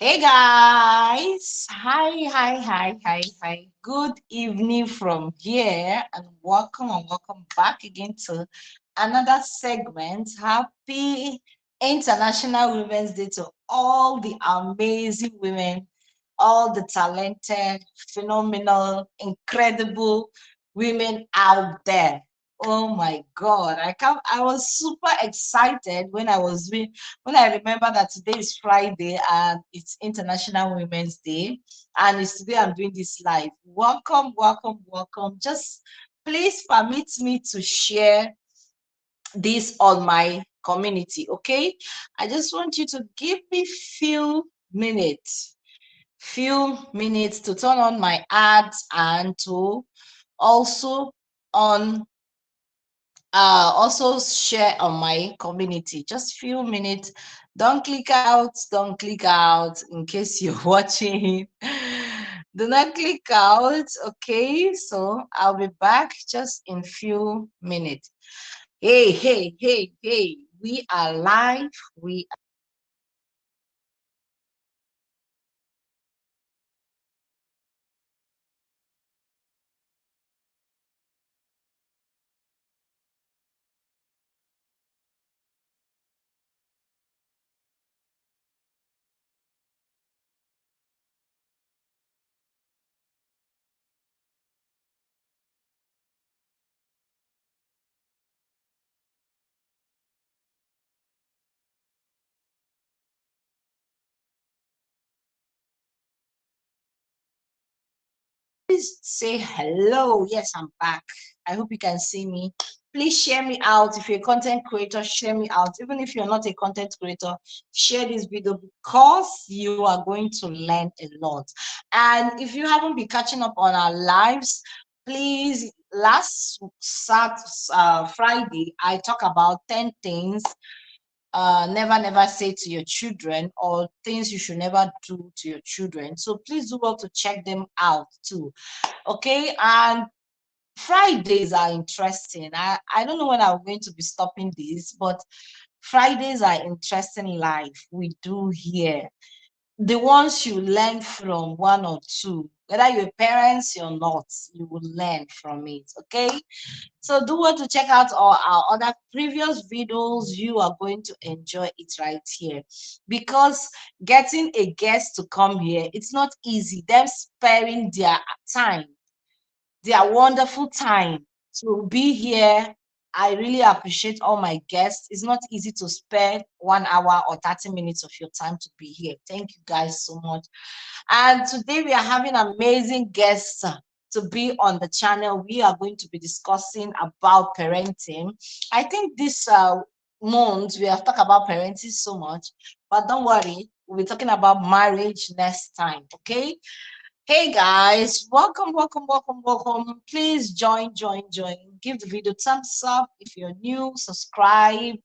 Hey guys, hi. Good evening from here, and welcome back again to another segment. Happy International Women's Day to all the amazing women, all the talented, phenomenal, incredible women out there. Oh my God, I was super excited when I remember that today is Friday and it's International Women's Day, and it's today I'm doing this live. Welcome. Just please permit me to share this on my community, okay? I just want you to give me few minutes to turn on my ads and to also on also share on my community. Just few minutes. Don't click out in case you're watching. Do not click out. Okay, so I'll be back just in few minutes. Hey, we are live. We please say hello. Yes, I'm back. I hope you can see me. Please share me out. If you're a content creator, share me out. Even if you're not a content creator, share this video because you are going to learn a lot. And if you haven't been catching up on our lives, please, Friday, I talk about 10 things never say to your children, or things you should never do to your children. So please do well to check them out too. Okay, and Fridays are interesting. I don't know when I'm going to be stopping this, but Fridays are interesting live we do here. The ones you learn from one or two, whether you're parents or not, you will learn from it. Okay, so do want to check out all our other previous videos. You are going to enjoy it right here, because getting a guest to come here, it's not easy. Them sparing their time, their wonderful time to be here. I really appreciate all my guests. It's not easy to spare 1 hour or 30 minutes of your time to be here. Thank you guys so much. And today we are having amazing guests to be on the channel. We are going to be discussing about parenting. I think this month we have talked about parenting so much, but don't worry, we'll be talking about marriage next time. Okay. Hey guys, welcome. Please join. Give the video thumbs up if you're new, subscribe.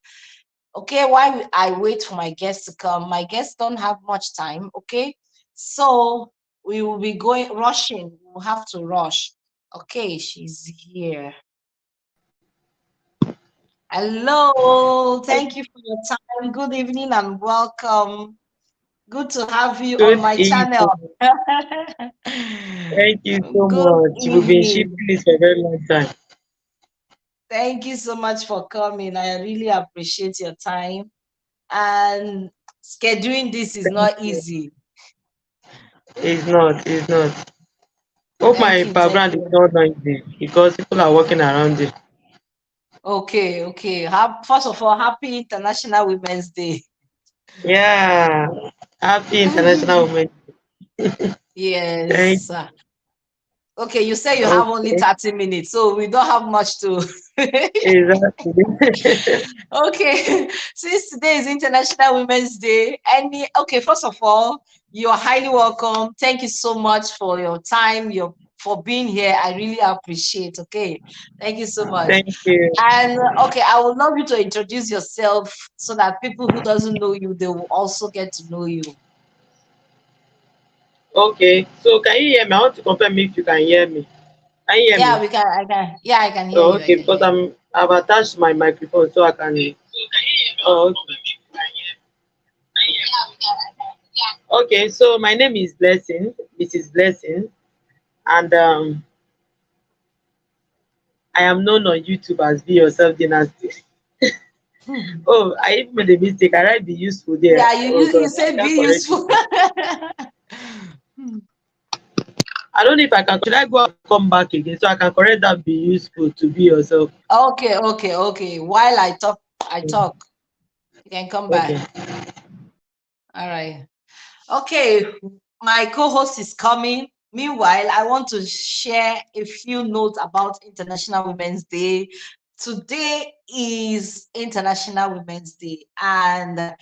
Okay, while I wait for my guests to come, my guests don't have much time. Okay, so we will be rushing. We'll have to rush. Okay, she's here. Hello, thank you for your time. Good evening and welcome. Good to have you on Good my channel. evening. Thank you so Good much. We've been evening. shipping this for a very long time. Thank you so much for coming. I really appreciate your time. And scheduling this is Thank not you. easy. It's not. Hope Thank my you. Thank background is you. not noisy because people are walking around it. Okay. First of all, happy International Women's Day. Yeah. Happy International Women. Thank Yes. Okay, you say you have only Okay. 30 minutes, so we don't have much to. Exactly. Okay, since today is International Women's Day, okay, first of all, you're highly welcome. Thank you so much for your time, for being here. I really appreciate. Okay, thank you so much. Thank you. And okay, I would love you to introduce yourself so that people who doesn't know you, they will also get to know you. Okay. So can you hear me? I want to confirm if you can hear me. Can you hear Yeah, me? we can. I can. Yeah, I can hear Oh, you. I okay, can because hear you. I've attached my microphone so I can. Oh, okay. Okay, so my name is Blessing, Mrs. Blessing, and I am known on YouTube as Be Yourself Dynasty. Oh, I even made a mistake. I write Be Useful there. Yeah, Oh you God, I said be can't correct it useful. now. I don't know if I can. Should I go and come back again so I can correct that Be Useful to Be Yourself? Okay, okay, okay. While I talk. You can come Okay. back. All right. Okay, my co-host is coming. Meanwhile, I want to share a few notes about International Women's Day. Today is International Women's Day, and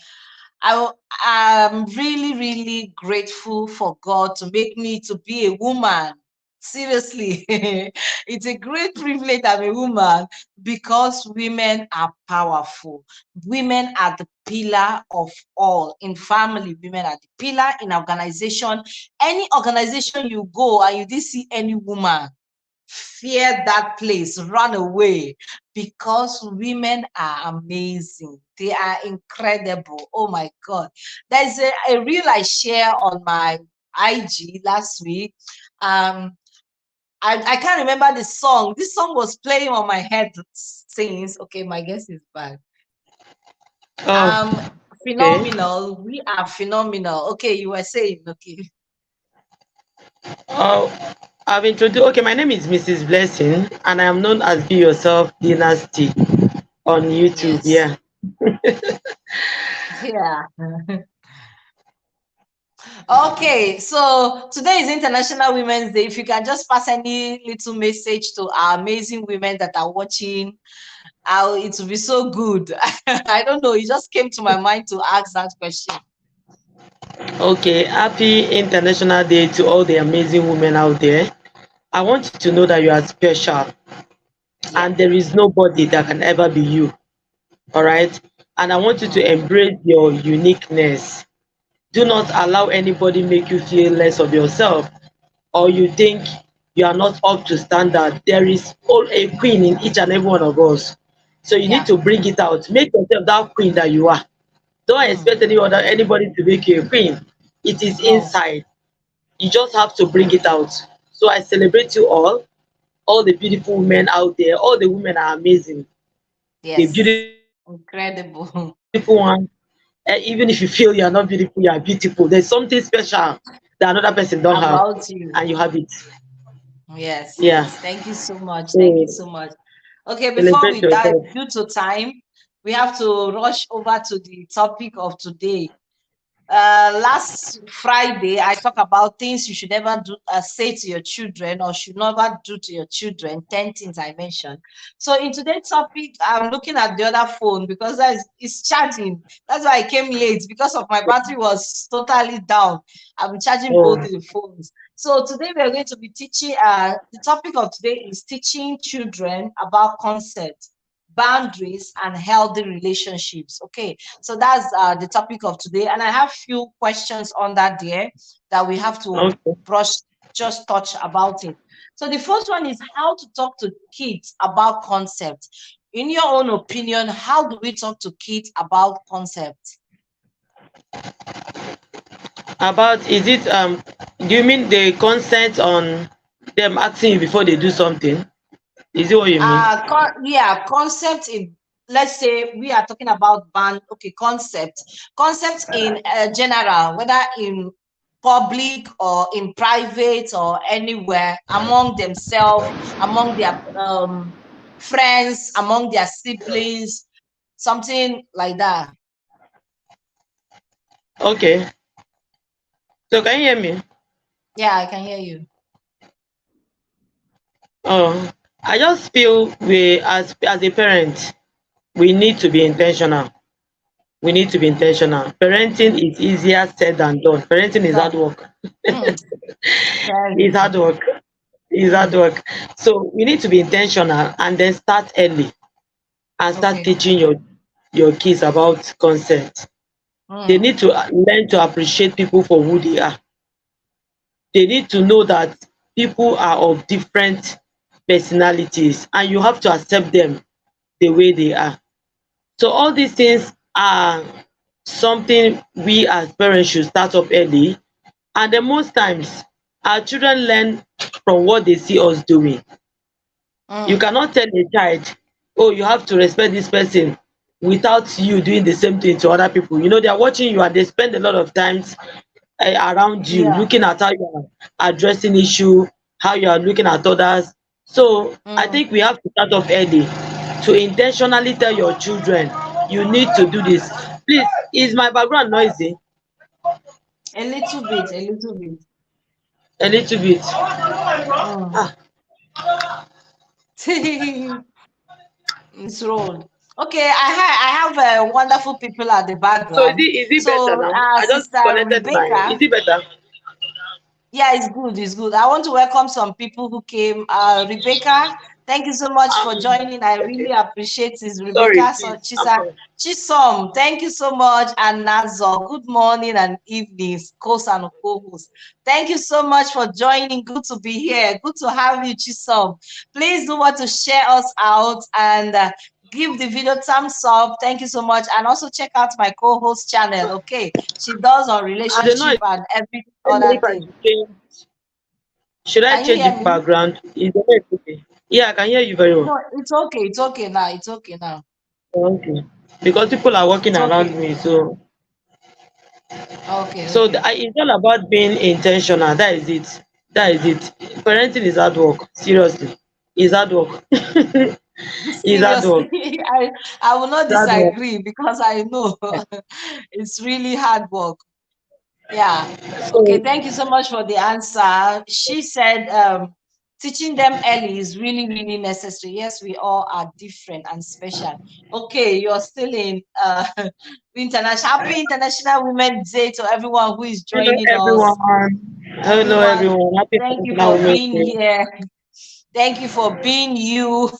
I'm really, really grateful for God to make me to be a woman. Seriously, it's a great privilege I'm a woman because women are powerful. Women are the pillar of all. In family, women are the pillar. In organization, any organization you go and you didn't see any woman, fear that place, run away, because women are amazing. They are incredible. Oh my God. There's a reel I share on my IG last week. Um, I can't remember the song. This song was playing on my head since. Okay, my guess is bad. Oh, okay. Phenomenal. We are phenomenal. Okay, you were saying, okay. Oh, I've introduced. Okay, my name is Mrs. Blessing, and I am known as Be Yourself Dynasty on YouTube. Yes. Yeah. Yeah. Okay, so today is International Women's Day. If you can just pass any little message to our amazing women that are watching, it will be so good. I don't know, it just came to my mind to ask that question. Okay. Happy International Day to all the amazing women out there. I want you to know that you are special, Yeah. and there is nobody that can ever be you. All right. And I want you to Mm, embrace your uniqueness. Do not allow anybody make you feel less of yourself, or you think you are not up to standard. There is all a queen in each and every one of us. So you need yeah. to bring it out. Make yourself that queen that you are. Don't Mm, expect anybody to make you a queen. It is no. inside. You just have to bring it out. So I celebrate you all the beautiful women out there. All the women are amazing. The Yes. beautiful Incredible. one. Even if you feel you are not beautiful, you are beautiful. There's something special that another person don't have, About you. and you have it. Yes, Yeah. yes. Thank you so much. Thank you So so much. Okay, before celebrate we dive, yourself. due to time, we have to rush over to the topic of today. Last Friday, I talked about things you should never do, say to your children, or should never do to your children. 10 things I mentioned. So in today's topic, I'm looking at the other phone because it's charging. That's why I came late, because of my battery was totally down. I'm charging both Oh, the phones. So today we are going to be teaching. The topic of today is teaching children about concepts, boundaries, and healthy relationships. Okay, so that's the topic of today, and I have few questions on that there that we have to okay. brush, just touch about it. So the first one is how to talk to kids about concepts. In your own opinion, how do we talk to kids about concepts? About is it do you mean the consent on them asking you before they do something? Is it what you mean? Yeah, concept in, let's say we are talking about band. Okay, concepts in general, whether in public or in private or anywhere, among themselves, among their friends, among their siblings, something like that. Okay. So can you hear me? Yeah, I can hear you. Oh, I just feel we as a parent, we need to be intentional. We need to be intentional. Parenting is easier said than done. Parenting is hard Done. work. Hmm, very. It's hard work. It's hard Hmm, work. So we need to be intentional and then start early and start okay. teaching your kids about consent. They Hmm, need to learn to appreciate people for who they are. They need to know that people are of different personalities and you have to accept them the way they are. So all these things are something we as parents should start up early. And then most times our children learn from what they see us doing. You Mm. cannot tell a child, oh, you have to respect this person without you doing the same thing to other people. You know, they are watching you and they spend a lot of times around you, Yeah. looking at how you are addressing issue, how you are looking at others. So I Mm. think we have to start off early to intentionally tell your children, you need to do this. Please, is my background noisy? A little bit, a little bit. A little bit. Mm. Ah, It's rolled. Okay, I have wonderful people at the so is background. it better So, now? I just Sister connected my. Rebecca, Is it better? yeah, it's good. It's good. I want to welcome some people who came. Rebecca, thank you so much for joining. I really Okay. appreciate this. Sorry, Rebecca, so please. I'm sorry. Chisom, thank you so much. And Nazo, good morning and evenings, co and co-host. Thank you so much for joining. Good to be here. Good to have you, Chisom. Please do want to share us out and give the video thumbs up. Thank you so much. And also check out my co-host channel. Okay, she does on I don't know. relationship and every Let me other if I thing. should change. Should I Can you change the hear me? background? Is the net okay? Yeah, I can hear you very well. No, it's okay. It's okay now. It's okay now. Okay. Because people are walking It's around okay. me, so Okay, okay. it's all about being intentional. That is it. That is it. Parenting is hard work. Seriously, it's hard work. It's hard Seriously, work. I will not It's hard work. disagree because I know it's really hard work. Yeah. Okay, So thank you so much for the answer. She said teaching them early is really, really necessary. Yes, we all are different and special. Okay, you're still in international happy International Women's Day to everyone who is hello joining us. everyone. Hello Everyone, everyone. Happy thank you International for Women's being Day. here. Thank you for being you.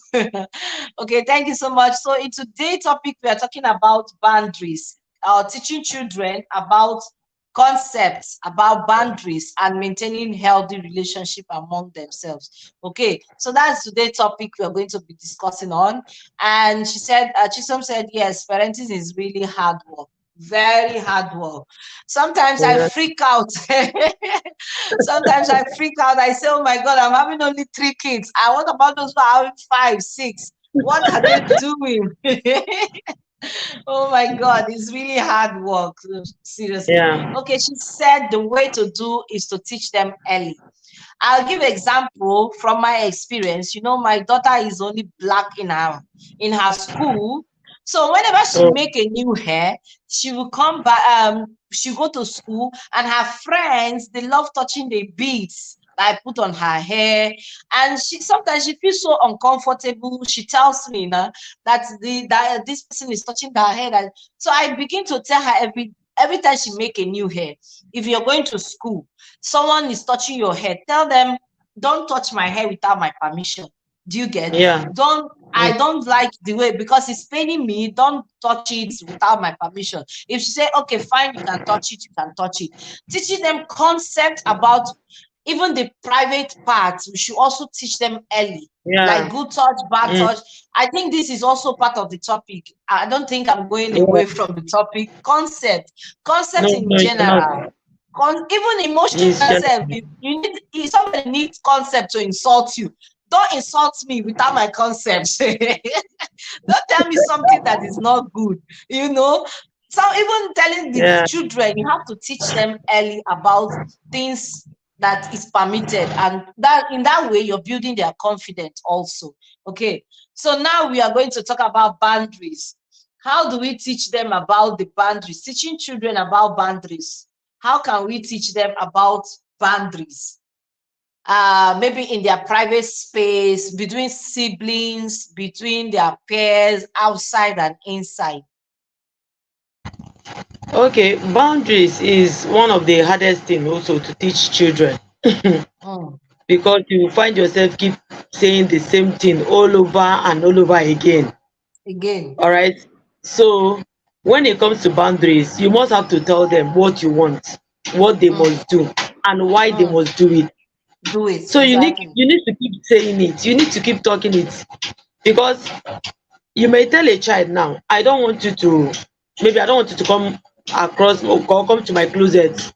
Okay, thank you so much. So in today's topic, we are talking about boundaries, teaching children about concepts about boundaries and maintaining healthy relationship among themselves. Okay, so that's today's topic we are going to be discussing on. And she said, Chisom said, yes, parenting is really hard work, very hard work. Sometimes I Yeah. freak out. Sometimes I freak out. I say, oh my God, I'm having only 3 kids. I what about those who are having 5, 6? What are they doing? Oh my God, it's really hard work. Seriously. Yeah. Okay, she said the way to do is to teach them early. I'll give example from my experience. You know, my daughter is only black in her school. So whenever she So make a new hair, she will come back, she go to school and her friends, they love touching the beads that I put on her hair. And she sometimes she feels so uncomfortable. She tells me now that this person is touching her hair. So I begin to tell her every time she make a new hair, if you're going to school, someone is touching your hair, tell them, don't touch my hair without my permission. Do you get? yeah. Don't I Mm. don't like the way because it's paining me. Don't touch it without my permission. If she say, okay, fine, you can touch it, you can touch it. Teaching them concept about even the private parts, we should also teach them early, like Yeah. good touch, bad Mm. touch. I think this is also part of the topic. I don't think I'm going Yeah. away from the topic. Concept No, in no, you general. cannot. Even emotional It's self. general. If somebody needs concept to insult you, don't insult me without my concept. Don't tell me something that is not good, you know. So even telling the Yeah. children, you have to teach them early about things that is permitted, and that in that way you're building their confidence also. Okay, so now we are going to talk about boundaries. How do we teach them about the boundaries? Teaching children about boundaries. How can we teach them about boundaries? Maybe in their private space, between siblings, between their peers, outside and inside. Okay, boundaries is one of the hardest thing also to teach children Mm. because you find yourself keep saying the same thing all over and all over again. Again, All right. So when it comes to boundaries, you must have to tell them what you want, what they mm, must do, and why they mm, must do it. do it So exactly. you need to keep saying it. You need to keep talking it because you may tell a child now, I don't want you to maybe I don't want you to come across or come to my closet.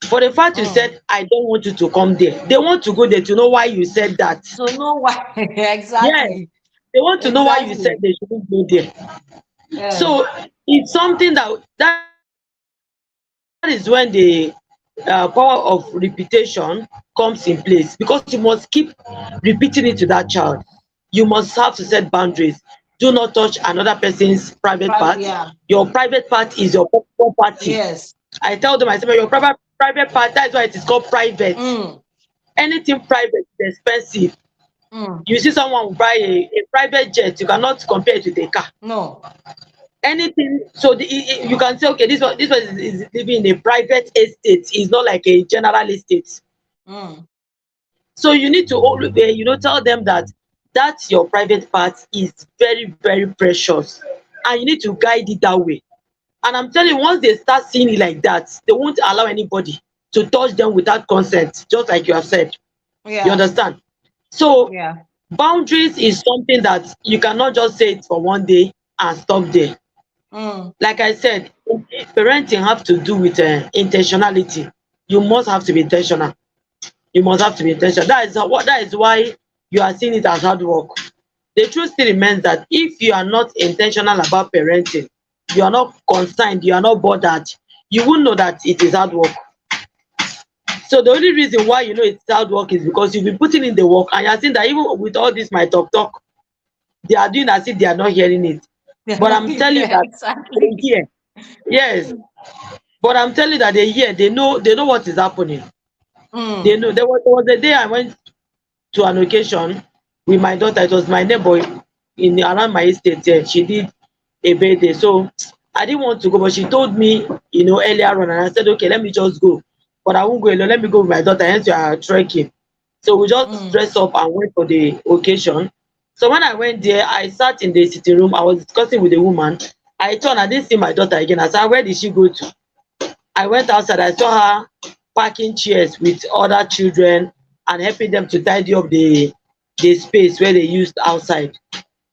For the fact you Mm. said I don't want you to come there, they want to go there to know why you said that. So know why. Yes, Exactly. they want to know why you said Exactly. they shouldn't go there. Yeah. So it's something that is when the power of repetition comes in place, because you must keep repeating it to that child. You must have to set boundaries. Do not touch another person's private part. Private. Your Yeah. private part is your property. Yes. I tell them, I say, "But your private part, that's why it is called private. Mm. Anything private is expensive. Mm. You see someone will buy a private jet, you cannot compare it with a car. No. Anything, so you can say, okay, this one is living in a private estate. It's not like a general estate. Mm. So you need to always, tell them that your private part is very, very precious, and you need to guide it that way. And I'm telling you, once they start seeing it like that, they won't allow anybody to touch them without consent, just like you have said. You Yeah. understand? So Yeah. boundaries is something that you cannot just say it for one day and stop there. Mm. Like I said, parenting have to do with intentionality. You must have to be intentional. You must have to be intentional. That is why you are seeing it as hard work. The truth still remains that if you are not intentional about parenting, you are not concerned, you are not bothered, you will know that it is hard work. So the only reason why you know it's hard work is because you've been putting in the work, and you're seeing that even with all this my talk, they are doing as if they are not hearing it. But I'm telling you Yeah. that they Exactly. hear. Yes. But I'm telling you that they hear, they know what is happening. They Mm. know. There was a day I went to an occasion with my daughter. It was my neighbor in around my estate here. She did a birthday. So I didn't want to go, but she told me, earlier on, and I said, okay, let me just go. But I won't go alone. Let me go with my daughter. Hence, we are trekking. So we just Mm. dressed up and went for the occasion. So when I went there, I sat in the sitting room. I was discussing with a woman. I turned, I didn't see my daughter again. I said, where did she go to? I went outside. I saw her packing chairs with other children and helping them to tidy up the space where they used outside.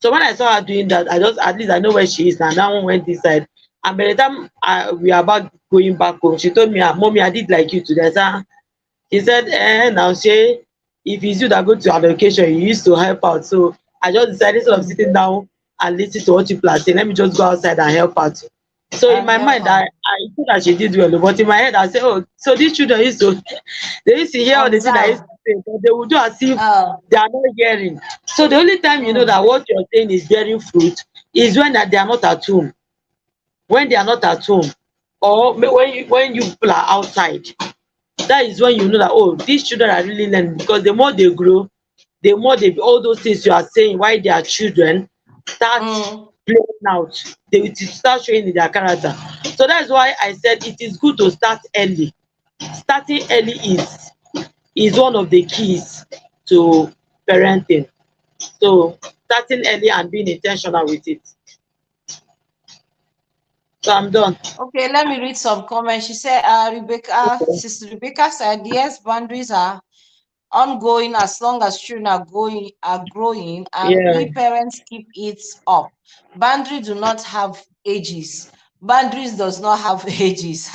So when I saw her doing that, I just, at least I know where she is now. That one went inside. And by the time we are about going back home, she told me, Mommy, I did like you today. I said, "Ah." He said, now say, if it's you that go to an occasion, you used to help out. So I just decided, instead of Mm. sitting down and listening to what people are saying, let me just go outside and help out. So in And my help mind, I, her. I thought that she did well, but in my head, I said, oh, so these children used to, they used to hear all the things I used Observe. to say, but they would do as if Uh. they are not hearing. So the only time you know Mm. that what you're saying is bearing fruit is when that they are not at home. When they are not at home, or when you people are outside, that is when you know that, oh, these children are really learning, because the more they grow, the more they, all those things you are saying while they are children start Mm. playing out. They will start showing in their character. So that's why I said it is good to start early. Starting early is one of the keys to parenting. So starting early and being intentional with it. So I'm done. Okay, let me read some comments. She said, Sister Rebecca said, yes, boundaries are ongoing as long as children are growing, and Yeah, we parents keep it up. Boundaries do not have ages. Boundaries does not have ages.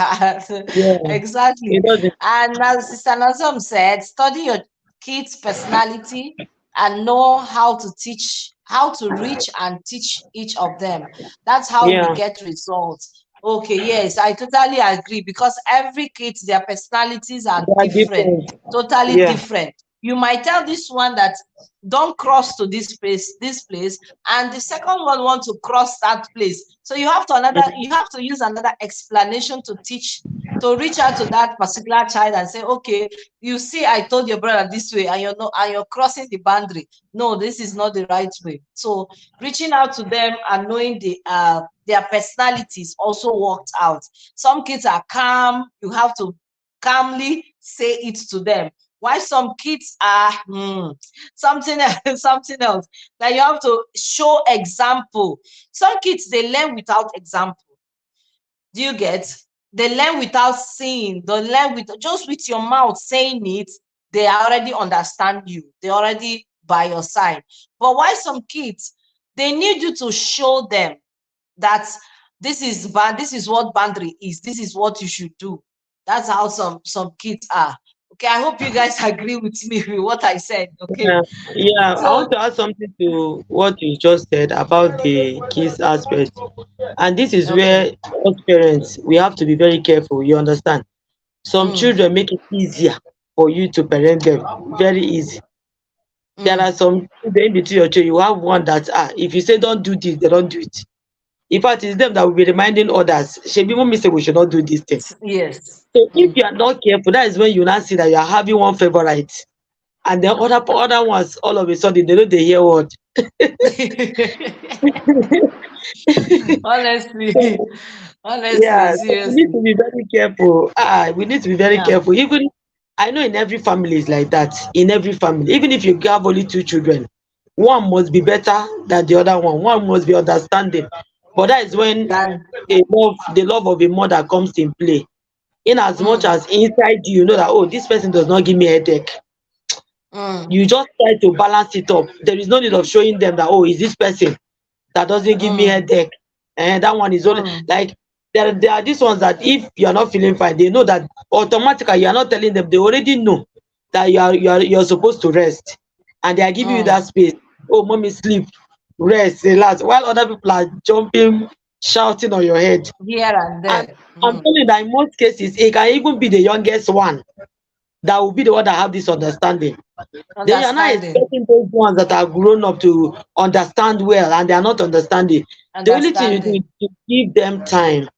yeah. Exactly. It doesn't. And as Sister Nazom said, study your kids' personality and know how to reach and teach each of them. That's how we Yeah, get results. Okay, yes, I totally agree, because every kid, their personalities are they are different, different. totally Yeah. different. You might tell this one that don't cross to this place, and the second one want to cross that place. So you have to use another explanation to teach, to reach out to that particular child and say, okay, you see, I told your brother this way, and you're crossing the boundary. No, this is not the right way. So reaching out to them and knowing their personalities also worked out. Some kids are calm, you have to calmly say it to them. Why some kids are something else, something else, that you have to show example. Some kids, they learn without example. Do you get? They learn without seeing. They learn with just with your mouth saying it. They already understand you. They already by your side. But why some kids, they need you to show them that this is bad, this is what boundary is, this is what you should do. That's how some kids are. Okay, I hope you guys agree with me with what I said. Okay, Yeah, yeah. I want so to add something to what you just said about the kids aspect, and this is okay. where us parents we have to be very careful. You understand? Some Mm, children make it easier for you to parent them, very easy. There are mm, some children in between your children. You have one that if you say don't do this, they don't do it. In fact, it's them that will be reminding others. Shebi mummy say we should not do this thing. yes. So if Mm. you are not careful, that is when you now see that you are having one favorite, and then other ones all of a sudden they know they hear what. Honestly, honestly, Yeah, so we need seriously. to be very careful. We need to be very Yeah. careful. Even I know in every family is like that. In every family, even if you have only two children, one must be better than the other one. One must be understanding. But that is when That, the love of a mother comes in play. In as much mm, as inside you know that this person does not give me headache, mm, you just try to balance it up. There is no need of showing them that is this person that doesn't give me mm, headache, and that one is only mm, like there are these ones that if you are not feeling fine, they know that automatically you are not telling them. They already know that you're supposed to rest, and they are giving you that mm. space. Oh, mommy, sleep, rest, relax, while other people are jumping, shouting on your head. Here and And there. I'm Mm. telling you that in most cases it can even be the youngest one that will be the one that have this understanding. Then you are not Understanding. expecting those ones that are grown up to understand well, and they are not understanding. The only thing you do is Understanding. to give them time.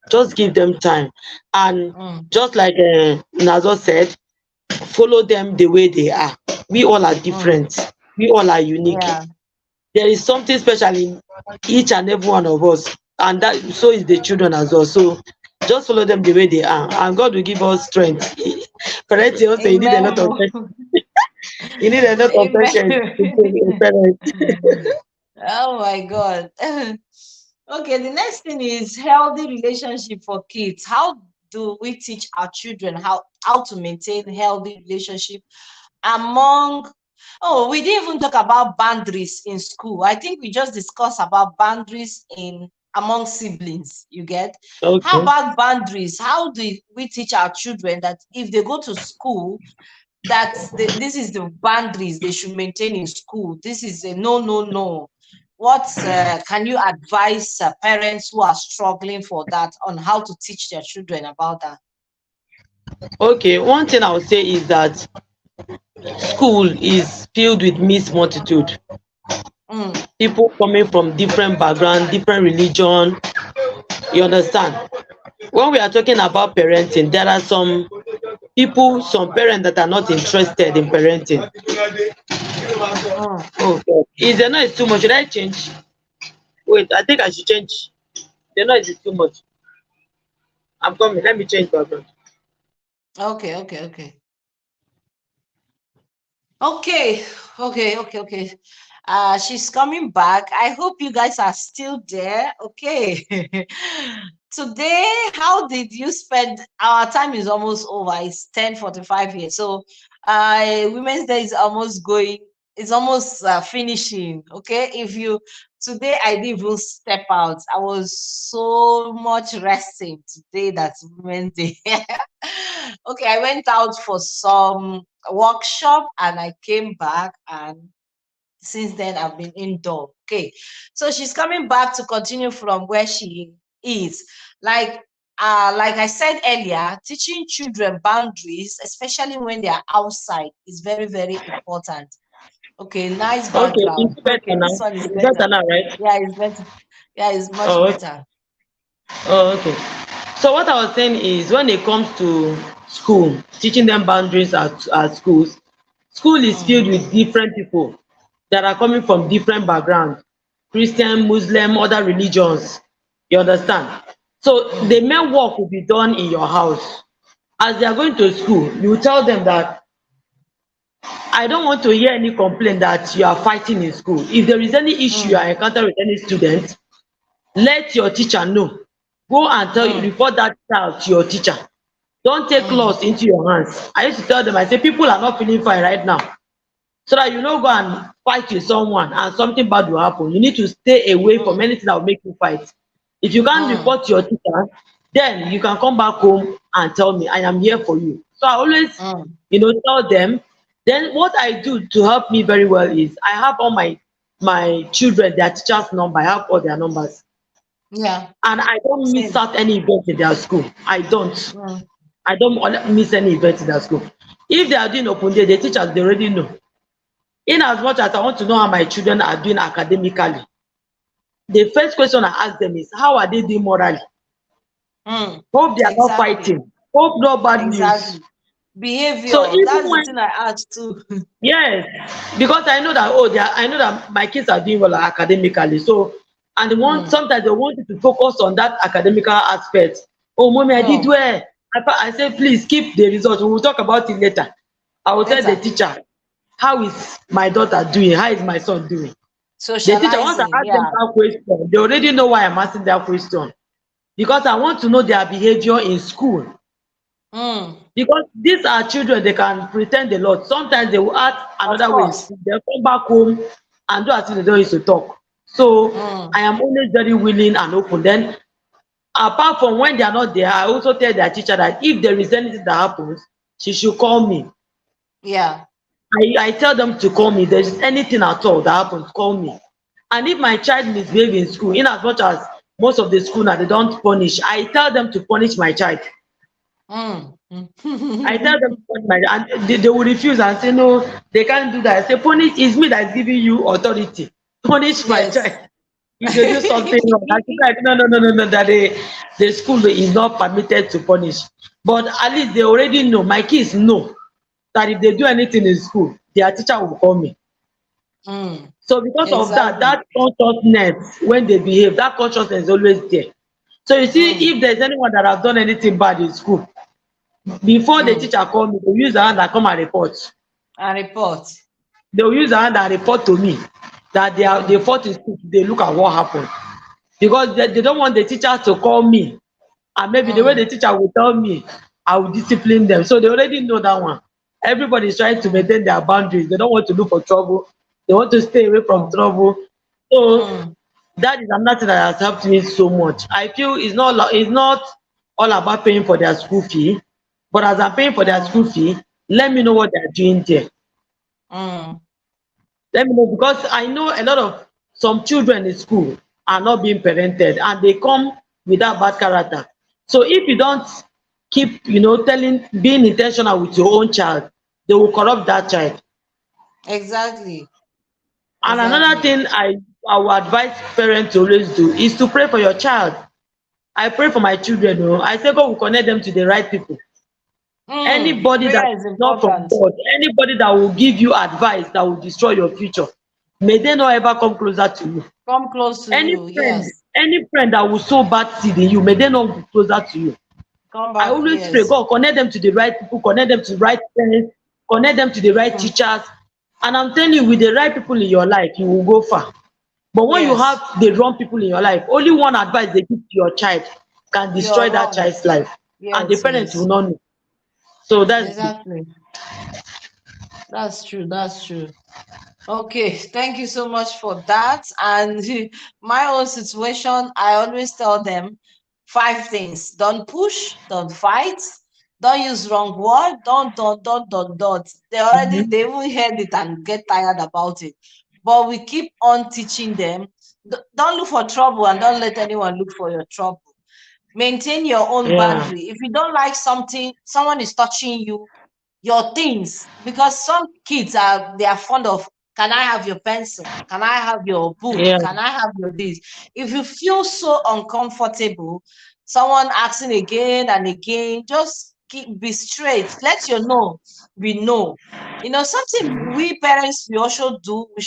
Just give them time. And Mm. just like Nazo said, follow them the way they are. We all are Mm. different. We all are unique. Yeah. There is something special in each and every one of us, and that so is the children as well. So just follow them the way they are, and God will give us strength. Parenting also, Amen. you need a lot of patience to Amen. be a parent. Oh my God. Okay, the next thing is healthy relationship for kids. How do we teach our children how to maintain healthy relationship among, oh, we didn't even talk about boundaries in school. I think we just discussed about boundaries in among siblings, you get. How Okay. about boundaries? How do we teach our children that if they go to school, that this is the boundaries they should maintain in school? This is a no, no, no. What can you advise parents who are struggling for that on how to teach their children about that? Okay, one thing I would say is that school is filled with mixed multitude. Mm, People coming from different background, different religion. You understand? When we are talking about parenting, there are some parents that are not interested in parenting. mm. Oh God. Is the noise too much? Should I change? Wait, I think I should change. The noise is too much. I'm coming. Let me change background. Okay, okay, okay. Okay, okay. She's coming back. I hope you guys are still there. Okay. Today, how did you spend? Our time is almost over. It's 10:45 here. So, Women's Day is almost going. It's almost finishing. Okay. If you today, I didn't even step out. I was so much resting today. That's Women's Day. Okay, I went out for some workshop and I came back, and since then I've been indoor. Okay, so she's coming back to continue from where she is. Like like I said earlier, teaching children boundaries, especially when they are outside, is very, very important. Okay, nice Okay, background. it's better Okay, now. this one is It's better. better now, right? Yeah, it's better. Yeah, it's much Oh, better. okay. So what I was saying is when it comes to school, teaching them boundaries at schools, school is Mm, filled with different people that are coming from different backgrounds, Christian, Muslim, other religions. You understand? So the mm, main work will be done in your house. As they are going to school, you tell them that I don't want to hear any complaint that you are fighting in school. If there is any issue you mm, are encountering with any student, let your teacher know. Go and mm, report that child to your teacher. Don't take mm, laws into your hands. I used to tell them, I say people are not feeling fine right now. So that you no go and fight with someone and something bad will happen. You need to stay away from mm, anything that will make you fight. If you can't Mm, report to your teacher, then you can come back home and tell me. I am here for you. So I always, mm. tell them. Then what I do to help me very well is I have all my children, their teachers' number. I have all their numbers, Yeah, and I don't miss same. out any event in their school. I don't. Mm, I don't miss any event in their school. If they are doing open day, the teachers they already know. In as much as I want to know how my children are doing academically, the first question I ask them is how are they doing morally? mm. Hope they are not Exactly. fighting. Hope no bad news. Exactly. So Behavior. even That's the when thing I asked too. yes, because I know that I know that my kids are doing well academically. So and they want Mm, sometimes they want you to focus on that academical aspect. Oh, mommy, I did mm. well. I say please keep the results. We will talk about it later. I will tell the Later. teacher how is my daughter doing, how is my son doing. The teacher, once I Socializing. ask them Yeah. that question, they already know why I'm asking that question because I want to know their behavior in school. Mm. Because these are children, they can pretend a lot. Sometimes they will act Of another way in course. school. They'll come back home and do as if they don't used to talk. So Mm, I am always very willing and open. Then apart from when they are not there, I also tell their teacher that if there is anything that happens, she should call me. yeah. I tell them to call me. There is anything at all that happens, call me. And if my child misbehave in school, in as much as most of the school now they don't punish, I tell them to punish my child. Mm. I tell them Mm. to punish my and they will refuse and say no, they can't do that. I say punish is me that is giving you authority. Punish my Yes. child. If they do something wrong, I say like no, that the school is not permitted to punish. But at least they already know, my kids know that if they do anything in school, their teacher will call me. Mm. So because of that, Exactly. that consciousness when they behave, that consciousness is always there. So you see, Mm. if there's anyone that has done anything bad in school, before the Mm. teacher call me, they use their hand and come and report. And report. They will use their hand and report to me that they Mm. fought in school. They look at what happened because they don't want the teacher to call me, and maybe the way the Mm. teacher will tell me, I will discipline them. So they already know that one. Everybody is trying to Mm. maintain their boundaries. They don't want to look for trouble. They want to stay away from Oh. trouble. So Mm. that is another thing that has helped me so much. I feel it's not all about paying for their school fee, but as I'm paying for their Mm. school fee, let me know what they're doing there. Mm. Let me know because I know a lot of some children in school are not being parented and they come with that bad character. So if you don't keep, being intentional with your own child, they will corrupt that child. Exactly. And another Exactly. thing I will advise parents to always do is to pray for your child. I pray for my children. Oh. I say God will connect them to the right people. Mm. Anybody that Prayer is is not from important. God, anybody that will give you advice that will destroy your future, may they not ever come closer to you. Come close to Any you. friend, Yes. any friend that will sow bad seed in you, may they not be closer to you. Come I back. always pray, Yes. God, connect them to the right people, connect them to the right friends, connect them to the right Mm. teachers. And I'm telling you, with the right people in your life, you will go far. But when you have Yes. the wrong people in your life, only one advice they give to your child can You're destroy that wrong. child's life. And the Yes. parents will Yes. not know. So that's it. Exactly. That's true. That's true. Okay, thank you so much for that. And my own situation, I always tell them five things. Don't push, don't fight, don't use wrong word, don't. They Mhm. even heard it and get tired about it. But we keep on teaching them. Don't look for trouble and don't let anyone look for your trouble. Maintain your own Yeah. boundary. If you don't like something, someone is touching you, your things, because some kids are fond of, can I have your pencil, can I have your book, Yeah. can I have your this. If you feel so uncomfortable, someone asking again and again, just be straight, let your no be no. Something we parents, we should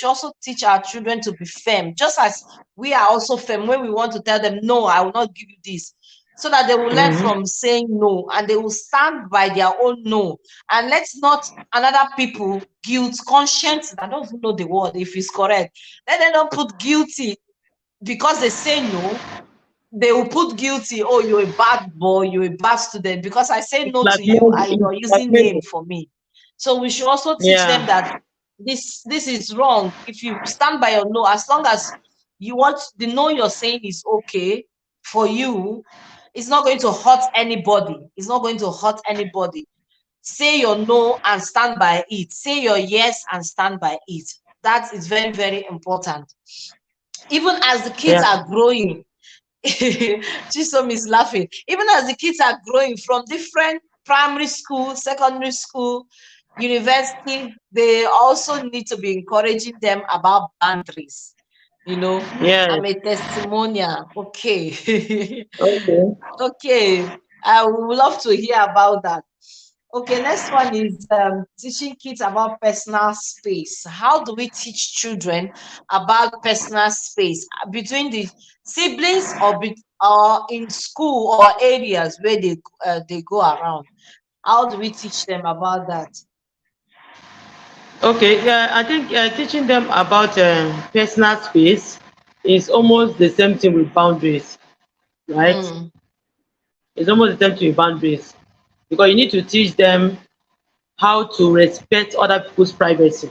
also teach our children to be firm, just as we are also firm when we want to tell them no, I will not give you this, so that they will learn Mhm. from saying no and they will stand by their own no. And let's not another people guilt conscience. I don't even know the word if it's correct. Let them not put guilty because they say no. They will put guilty. Oh, you're a bad boy. You're a bad student because I say It's no like to you maybe and it's you're like using name maybe. for me. So we should also teach them that Yeah. this is wrong. If you stand by your no, as long as you want the no you're saying is okay, for you. It's not going to hurt anybody. It's not going to hurt anybody. Say your no and stand by it. Say your yes and stand by it. That is very, very important. Even as the kids Yeah. are growing, Chisom is laughing. Even as the kids are growing from different primary school, secondary school, university, they also need to be encouraging them about boundaries. You know, Yes. I'm a testimonial. Okay. Okay. Okay. I would love to hear about that. Okay, next one is teaching kids about personal space. How do we teach children about personal space between the siblings or in school or areas where they go around? How do we teach them about that? Okay. Yeah, I think teaching them about personal space is almost the same thing with boundaries, right? Mm, It's almost the same thing with boundaries because you need to teach them how to respect other people's privacy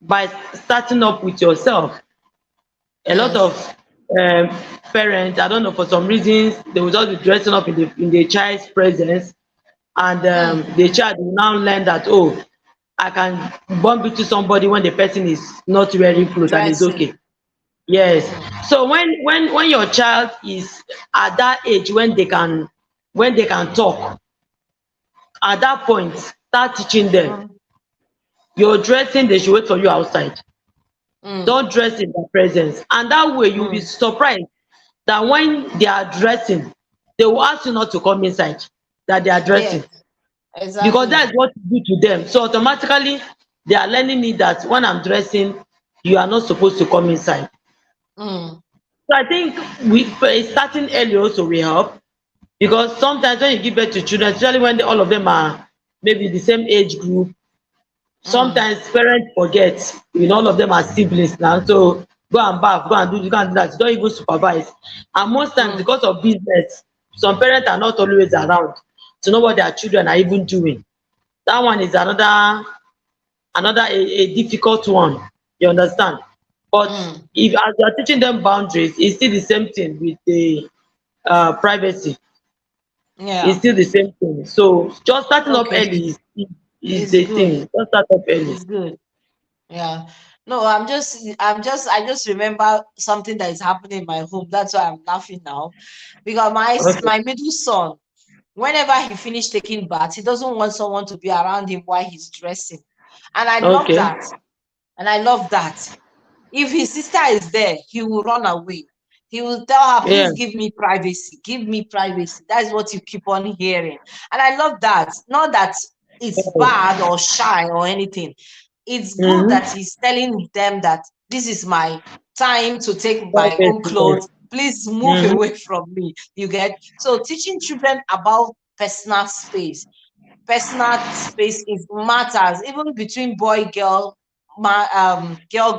by starting up with yourself. A lot of yes. um, parents, I don't know, for some reasons, they will just be dressing up in the child's presence, and Mm, the child will now learn that, oh, I can bump into somebody when the person is not wearing clothes and it's dressing. okay. Yes. Mm, So when your child is at that age when they can talk, at that point, start teaching them. mm, You're dressing, they should wait for you outside. mm, Don't dress in their presence. And that way you'll be mm. surprised that when they are dressing, they will ask you not to come inside, that they are Yes, dressing. Because exactly. that's what you do to them. So automatically they are learning it that when I'm dressing, you are not supposed to come inside. Mm, So I think starting early also will help, because sometimes when you give birth to children, especially when all of them are maybe the same age group, mm, sometimes parents forget, all of them are siblings now, so go and baff, go and do that, you don't even supervise. And most times mm, because of business, some parents are not always around to know what their children are even doing. That one is another a difficult one, you understand. But mm. if as you are teaching them boundaries, it's still the same thing with the privacy. It's Yeah. still the same thing. So just starting up Okay. early is It's the good. thing. Just start up early. It's good. Yeah. No, I just remember something that is happening in my home. That's why I'm laughing now. Because Okay. my middle son, whenever he finished taking bath, he doesn't want someone to be around him while he's dressing. And I love Okay. that. And I love that. If his sister is there, he will run away. He will tell her, Yeah. please give me privacy, give me privacy. That's what you keep on hearing. And I love that. Not that it's bad or shy or anything. It's good Mm-hmm. that he's telling them that this is my time to take my own Privacy. clothes. Please move Mm-hmm. away from me. You get? So teaching children about personal space. Personal space is matters even between boy girl,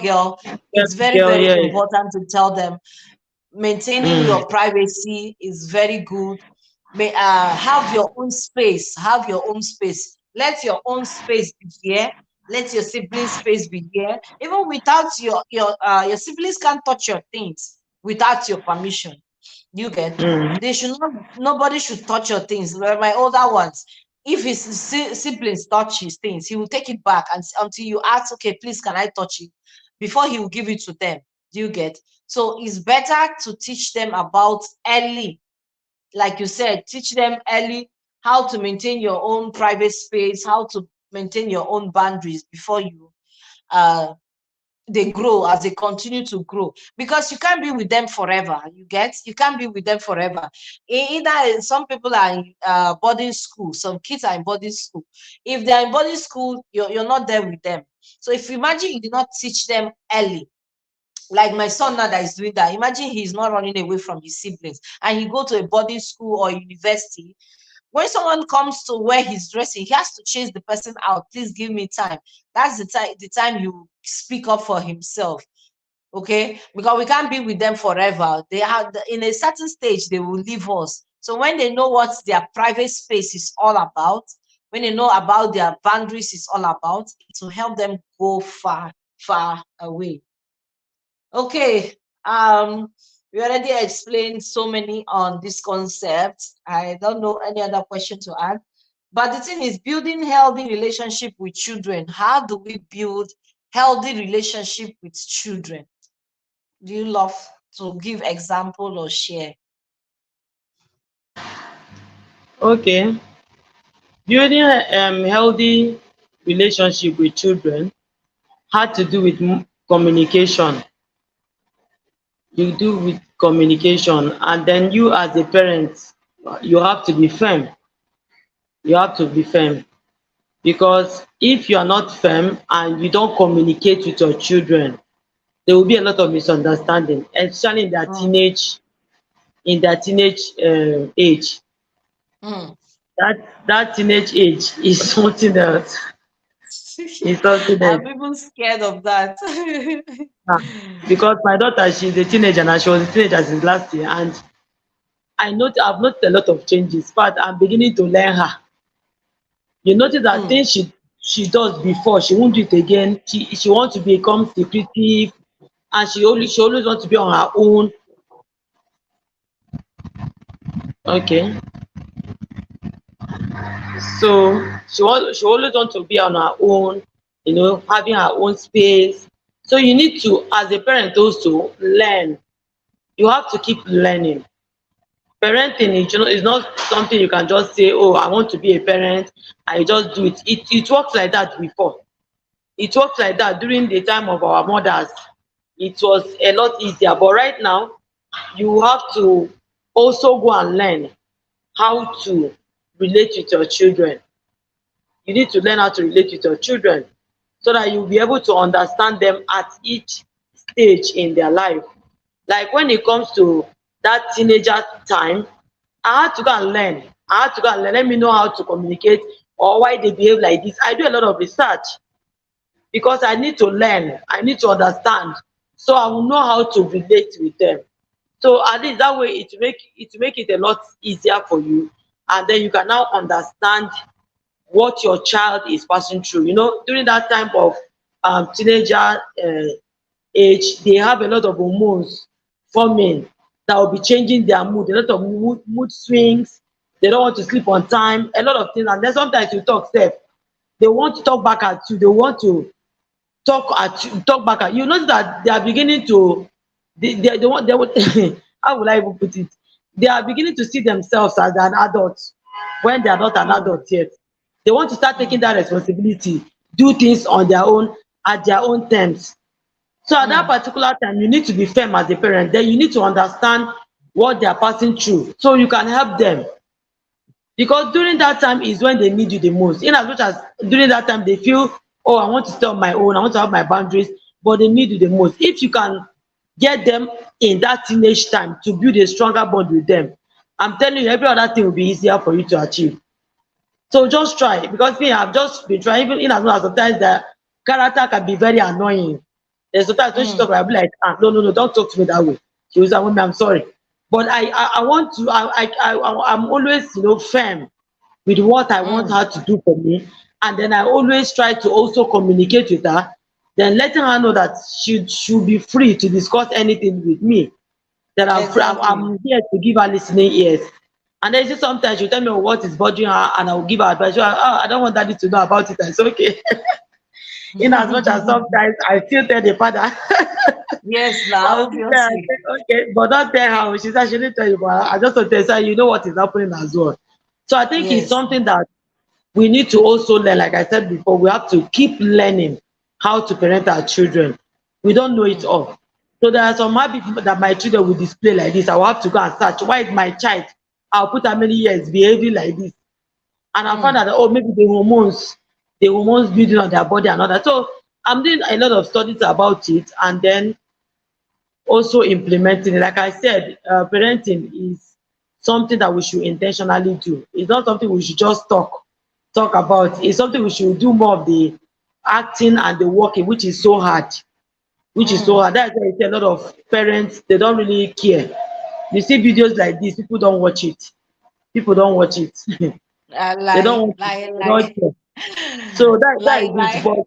girl. Yeah, It's very, girl, very yes. important to tell them maintaining Mm. your privacy is very good. Have your own space. Have your own space. Let your own space be here. Let your siblings space be here. Even without your siblings can't touch your things without your permission. You get? Mm. They should not. Nobody should touch your things. My older ones, if his siblings touch his things, he will take it back and until you ask, okay, please, can I touch it? Before he will give it to them. Do you get? So it's better to teach them about early, like you said, teach them early how to maintain your own private space, how to maintain your own boundaries before uh they grow, as they continue to grow, because you can't be with them forever. You get? You can't be with them forever. Either some people are in boarding school, some kids are in boarding school. If they're in boarding school, you're not there with them. So if you imagine you did not teach them early, like my son now that is doing that, imagine he's not running away from his siblings and he go to a boarding school or university. When someone comes to where he's dressing, he has to chase the person out. Please give me time. That's the time you speak up for himself. Okay, because we can't be with them forever. They have in a certain stage they will leave us. So when they know what their private space is all about, when they know about their boundaries is all about, it will help them go far, far away. Okay. We already explained so many on this concept. I don't know any other question to add. But the thing is, building healthy relationship with children. How do we build healthy relationship with children? Do you love to give example or share? Okay, building healthy relationship with children had to do with communication. You do with communication, and then you as a parent, you have to be firm. You have to be firm, because if you are not firm and you don't communicate with your children, there will be a lot of misunderstanding, especially Mm, in their teenage age. mm. That teenage age is something else. Is something else. I'm even scared of that. Ah, because my daughter, she's a teenager now. She was a teenager since last year, and I've noticed a lot of changes. But I'm beginning to learn her. You notice that Mm, things she does before, she won't do it again. She wants to become secretive, and she always wants to be on her own. Okay, so she always want to be on her own, having her own space. So you need to, as a parent, also learn. You have to keep learning. Parenting is not something you can just say, oh, I want to be a parent, and you just do it. It works like that before. It worked like that during the time of our mothers. It was a lot easier. But right now, you have to also go and learn how to relate with your children. You need to learn how to relate with your children so that you'll be able to understand them at each stage in their life. Like when it comes to that teenager time, I had to go and learn. I had to go and learn. Let me know how to communicate or why they behave like this. I do a lot of research because I need to learn, I need to understand, so I will know how to relate with them. So at least that way it will make it a lot easier for you, and then you can now understand what your child is passing through. During that time of teenager age, they have a lot of hormones forming that will be changing their mood, a lot of mood swings. They don't want to sleep on time, a lot of things, and then sometimes you talk sef, they want to talk back at you, they want to talk back at you. Notice that they are beginning to, they want they would how will I even put it? They are beginning to see themselves as an adult when they are not an mm, adult yet. They want to start taking mm, that responsibility, do things on their own, at their own terms. So at that mm. particular time, you need to be firm as a parent. Then you need to understand what they are passing through so you can help them, because during that time is when they need you the most. In as much as during that time they feel, oh, I want to stay on my own, I want to have my boundaries, but they need you the most. If you can get them in that teenage time to build a stronger bond with them, I'm telling you, every other thing will be easier for you to achieve. So just try, because me, I've just been trying. Even in as much as sometimes the character can be very annoying. There's sometimes when she talk, Mm, I'll be like, no, no, no, don't talk to me that way. She was like, "Mommy, I'm sorry." But I want to, I'm always, firm with what I want mm. her to do for me. And then I always try to also communicate with her, then letting her know that she should be free to discuss anything with me. That Exactly. I'm here to give her listening ears. And then she sometimes she'll tell me what is bothering her, and I will give her advice. She'll, oh, I don't want daddy to know about it. It's okay. In as much as sometimes I feel tell the father, Yes, I now will still tell her, obviously. okay, but don't tell her. She said she didn't tell you, but I just want to tell her, you know what is happening as well. So I think it's Yes. something that we need to also learn. Like I said before, we have to keep learning how to parent our children. We don't know it Mm, all. So there are some habits that my children will display like this. I will have to go and search. Why is my child, I'll put how many years behaving like this? And I found mm. out that, oh, maybe the hormones building on their body and all that. So I'm doing a lot of studies about it, and then also implementing it. Like I said, parenting is something that we should intentionally do. It's not something we should just talk about. It's something we should do more of the acting and the working, which is so hard. Which is so Mm. hard. That's why I say a lot of parents, they don't really care. You see videos like this, people don't watch it. People don't watch it. I They don't lie, watch it. lie, They don't lie. care. So that Lie, is it. lie. But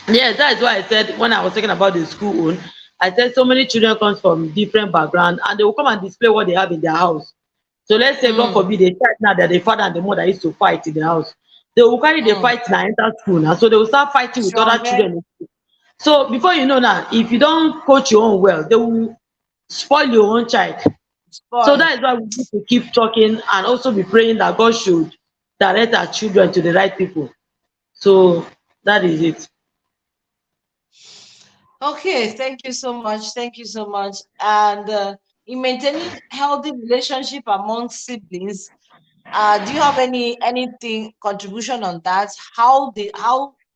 yeah, that is why I said when I was talking about the school own, I said so many children comes from different background and they will come and display what they have in their house. So let's say, God Mm, forbid, they child now that the father and the mother used to fight in the house. They will carry the mm. fight now enter school now. So they will start fighting with Sure, other children. So before you know now, if you don't coach your own well, they will spoil your own child. So spoil. that is why we need to keep talking and also be praying that God should direct our children to the right people. So that is it. Okay, thank you so much. Thank you so much. And in maintaining healthy relationship among siblings, do you have anything contribution on that? How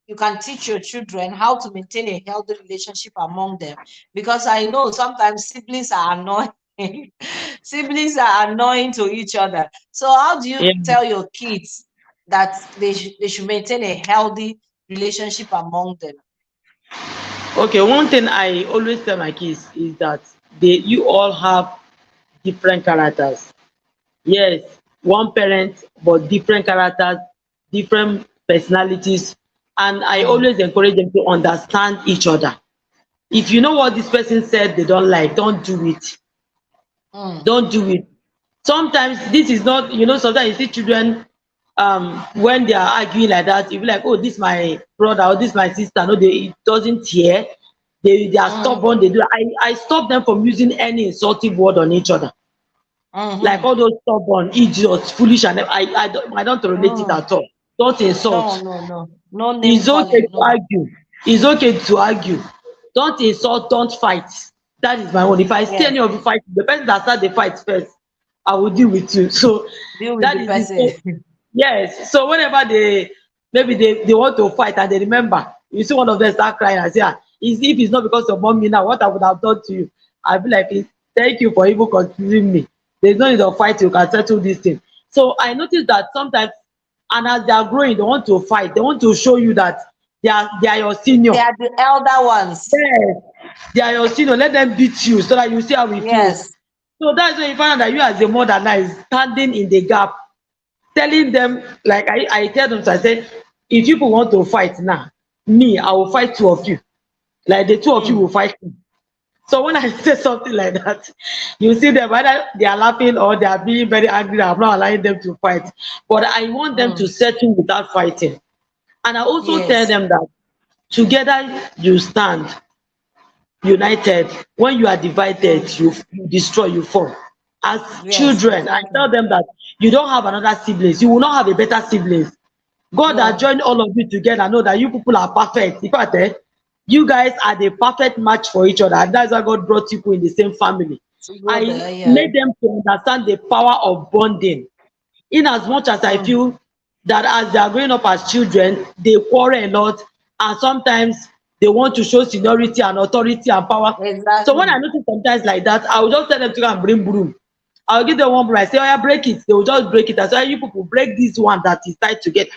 you can teach your children how to maintain a healthy relationship among them? Because I know sometimes siblings are annoying. Siblings are annoying to each other. So how do you Yeah. tell your kids that they should maintain a healthy relationship among them? Okay, one thing I always tell my kids is that you all have different characters. Yes, one parent, but different characters, different personalities, and I Mm, always encourage them to understand each other. If you know what this person said they don't like, don't do it. mm, Don't do it. Sometimes this is not, sometimes you see children when they are arguing like that, you be like, oh, this my brother or this my sister. No, it doesn't hear. They are mm, stubborn. They do. I stop them from using any insultive word on each other. Like mm-hmm, all those stubborn, idiots, foolish, and I don't tolerate it mm. at all. Don't No, insult. no, no. No name It's okay calling. to No. argue. It's okay to argue. Don't insult, don't fight. That is my own. If I see Yes. any of you fight, the person that start the fight first, I will deal with you. So Deal with that the is it. person. So, yes. So whenever maybe they want to fight and they remember, you see one of them start crying and say, if it's not because of mommy now, what I would have done to you. I'll be like, thank you for even considering me. There's no need of fight, you can settle this thing. So I noticed that sometimes, and as they are growing, they want to fight. They want to show you that they are your They senior. are the elder ones. Yes, they are your senior. Let them beat you so that you see how it feels. Yes. So that's when you find out that you as a mother now is standing in the gap, telling them, like I tell them, so I say, if people want to fight now, me, I will fight two of you. Like the two of you will Mm, fight me. So when I say something like that, you see them whether they are laughing or they are being very angry. I'm not allowing them to fight, but I want them to mm. settle without fighting. And I also tell Yes. them that together you stand united. When you are Mm. divided, you destroy, you fall. As Yes, children, I exactly. tell them that you don't have another siblings. You will not have a better siblings. God that No. joined all of you together know that you people are perfect. In fact, you guys are the perfect match for each other. And that's why God brought you in the same family. To go I there, yeah. made them to understand the power of bonding. In as much as I Mm. feel that as they are growing up as children, they quarrel a lot, and sometimes they want to show seniority and authority and power. So when I Exactly. notice sometimes like that, I will just tell them to go and bring broom. I will give them one broom. I say, oh yeah, break it. They will just break it. I say, you people break this one that is tied together.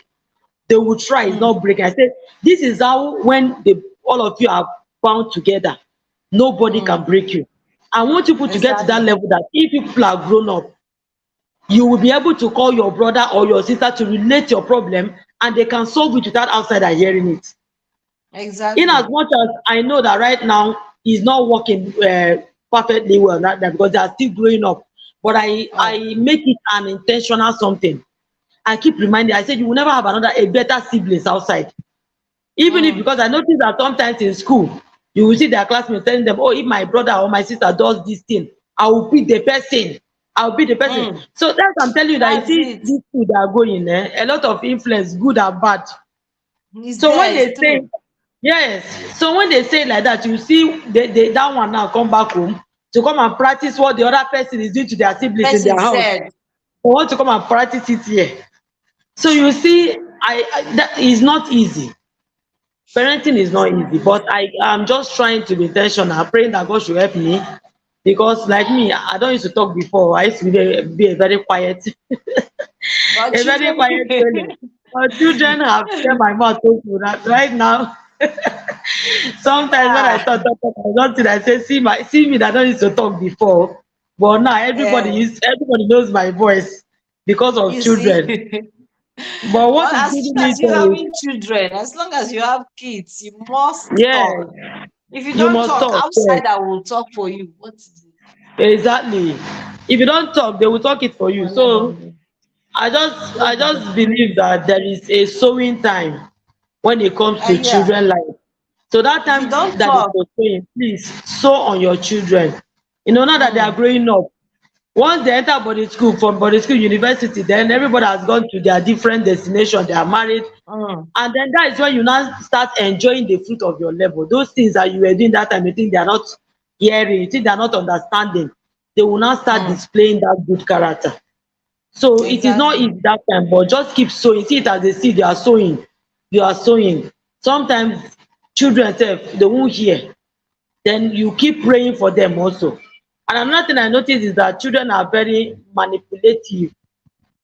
They will try, it's Mm. not breaking. I say, this is how when all of you are bound together, nobody can Mm. break you. I want people to get to that Exactly. level that if people are grown up, you will be able to call your brother or your sister to relate your problem and they can solve it without outsider hearing it. In as Exactly. much as I know that right now is not working perfectly well right now because they are still growing up, but Oh. I make it an intentional something. I keep reminding, I said you will never have a better siblings outside. Even if, Mm. because I notice that sometimes in school you will see their classmates telling them, oh, if my brother or my sister does this thing, I will beat the person. I'll beat the person. Mm. So that's, I'm telling you, that you That's see it. this school they are going, a lot of influence, good and bad. It's So there. when It's they say, true. yes, so when they say like that, you see that one now come back home to come and practice what the other person is doing to their siblings in Person their house. said. They want to come and practice it here. So you see, that is not easy. Parenting is It's not not easy, but easy. I am just trying to be intentional, praying that God should help me. Because like me, I don't used to talk before. I used to be a very quiet, But a very children, quiet fellow. But children have kept my mouth open that right now. Sometimes when I ah, talk, I don't think I say, see me that I don't used to talk before. But now yeah. everybody knows my voice because of You see. children. But what But is as giving soon me as you joy is, having children, as long as you have kids, you must talk. yes, If you You don't must talk, talk. Yes, outsider will talk for you. What is it? exactly. If you don't talk, they will talk it for you. Well, never So mind. I just believe that there is a sowing time when it comes to Yeah. children life. So that If you time don't that is talk, for sowing, please sow on your children. You know, now that they are mm, growing up, once they enter boarding school, from boarding school, university, then everybody has gone to their different destination. They are married, mm, and then that is when you now start enjoying the fruit of your labor. Those things that you were doing that time, you think they are not hearing, you think they are not understanding. They will now start mm, displaying that good character. So it is not exactly. easy that time, but just keep sowing. See it as a seed. You are sowing. You are sowing. Sometimes children sef they won't hear. Then you keep praying for them also. And another thing I notice is that children are very manipulative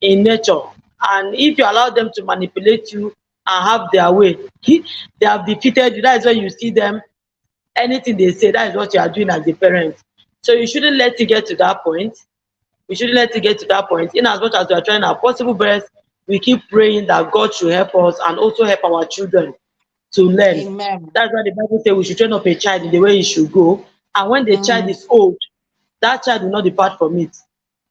in nature. And if you allow them to manipulate you and have their way, they have defeated you. That is when you see them, anything they say, that is what you are doing as a parent. So you shouldn't let it get to that point. We shouldn't let it get to that point. In as much as we are trying our possible best, we keep praying that God should help us and also help our children to learn. Amen. That's why the Bible says we should train up a child in the way he should go. And when the child Mm, is old, that child will not depart from it.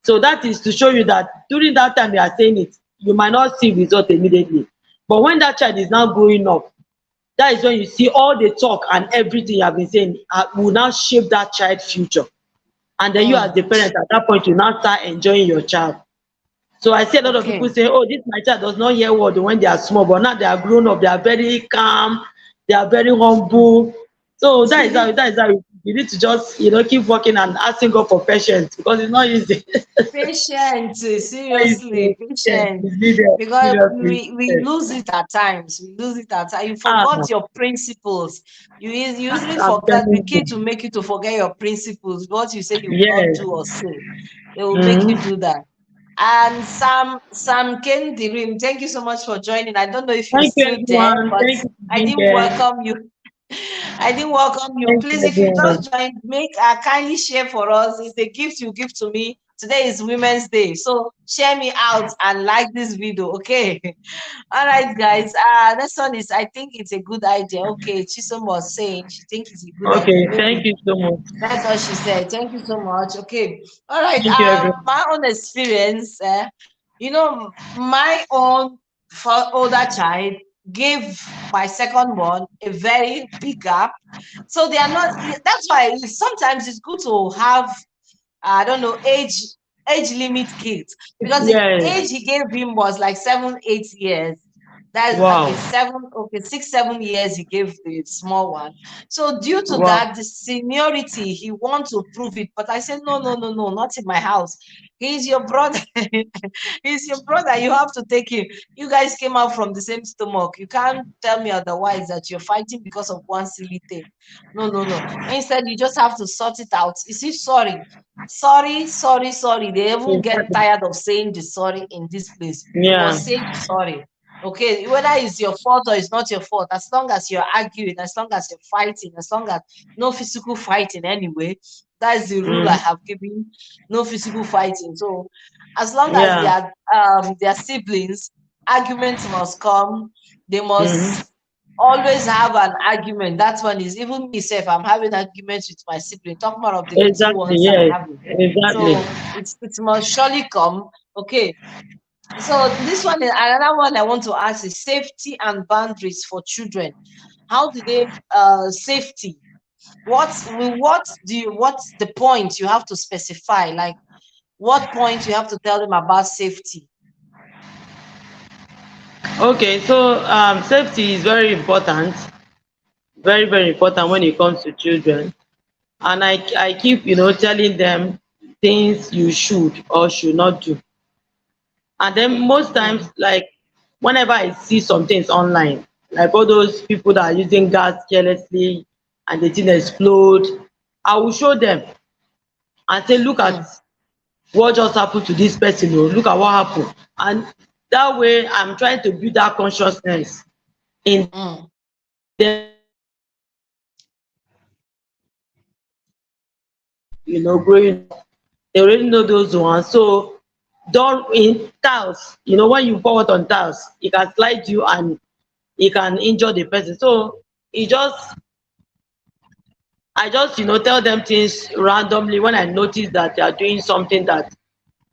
So that is to show you that during that time you are saying it, you might not see result immediately. But when that child is now growing up, that is when you see all the talk and everything you have been saying will now shape that child's future. And then you as mm. the parent at that point you now start enjoying your child. So I see a lot of Okay. people say, oh, this my child does not hear word when they are small, but now they are grown up, they are very calm, they are very humble. So that is how you need to just keep working and asking God for patience because it's not easy. Patient, Not easy. seriously, Patience patient. is needed, Because seriously. we Yes. lose it at times. We lose it at times. You Ah, forgot your principles. You usually I'm forget the telling key to you. make you to forget your principles. What you say you will not Yes. do or say, they will make you Mm. do that. And Sam Kendirim, thank you so much for joining. I don't know if you're Thank you still there, everyone. but Thank you for I being didn't there. welcome you. I didn't welcome you. Thank you Please, if you everyone. just joined, make a kindly share for us. It's a gift you give to me. Today is Women's Day, so share me out and like this video, okay? All right, guys. Next one is I think it's a good idea. Okay, Chisom was saying she thinks it's a good idea. Okay, thank Maybe you so much. that's what she said. Thank you so much. Okay. All right. Thank you everyone. My own experience, my own older child gave my second one a very big gap. So they are not, that's why sometimes it's good to have, I don't know, age limit kids. Because the Yes. age he gave him was like 7, 8 years. That's Wow. okay, 6, 7 years he gave the small one. So due to Wow. that, the seniority, he wants to prove it. But I said, no, no, no, no, not in my house. He's your brother. He's your brother. You have to take him. You guys came out from the same stomach. You can't tell me otherwise that you're fighting because of one silly thing. No, no, no. Instead, you just have to sort it out. You see, sorry. Sorry, sorry, sorry. They even get Exactly. tired of saying the sorry in this place. You Yeah. must say the sorry. Okay, whether it's your fault or it's not your fault, as long as you're arguing, as long as you're fighting, as long as no physical fighting anyway, that's the rule I Mm. have given. No physical fighting. So as long as Yeah. they are siblings, arguments must come. They Mm. must always have an argument. That one is even myself. I'm having arguments with my sibling. Talk more of the little Exactly. ones I'm Yes. having. Exactly. So it must surely come. Okay. So this one is another one I want to ask is safety and boundaries for children. How do they safety? What's the point you have to specify? Like what point you have to tell them about safety? Okay. So safety is very important. Very very important when it comes to children. And I keep telling them things you should or should not do. And then most times, Mm, like whenever I see some things online, like all those people that are using gas carelessly and the thing explode, I will show them and say, look at mm, what just happened to this person. Oh, look at what happened. And that way, I'm trying to build that consciousness in mm. them, growing up. They already know those ones. So don't in tiles, when you pour it on tiles, it can slide you and it can injure the person. So it just I just, tell them things randomly when I notice that they are doing something that